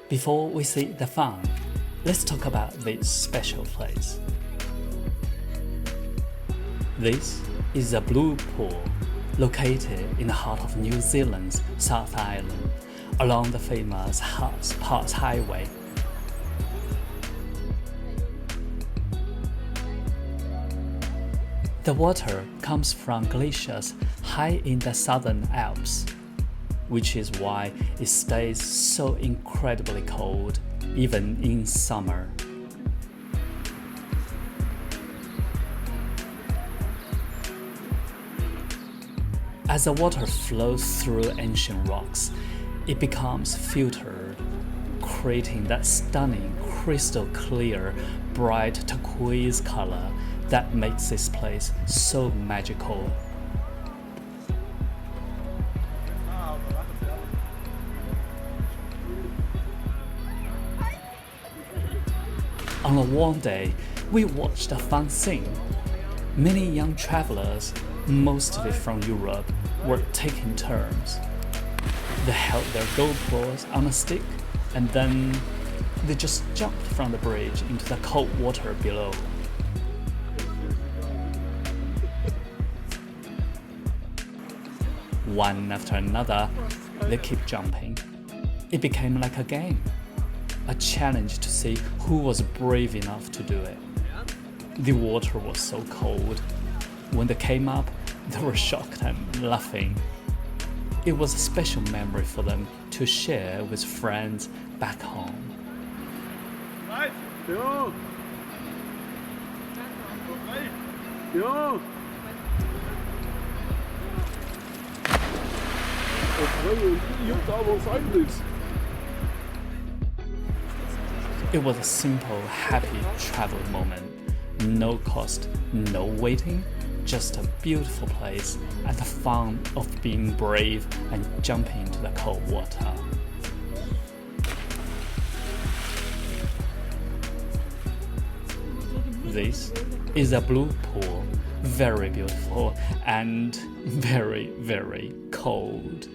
Before we see the fun, let's talk about this special place. This is a blue pool located in the heart of New Zealand's South Island, along the famous Pass Highway. The water comes from glaciers high in the Southern Alps, which is why it stays so incredibly cold, even in summer. As the water flows through ancient rocks, it becomes filtered, creating that stunning, crystal clear, bright turquoise color that makes this place so magical. On a warm day, we watched a fun scene. Many young travelers, mostly from Europe, were taking turns. They held their GoPros on a stick and then they just jumped from the bridge into the cold water below. One after another, they keep jumping. It became like a game. A challenge to see who was brave enough to do it. The water was so cold. When they came up, they were shocked and laughing. It was a special memory for them to share with friends back home. Right. Ja. Ja. It was a simple, happy travel moment. No cost, no waiting, just a beautiful place and the fun of being brave and jumping into the cold water. This is a blue pool, very beautiful and very, very cold.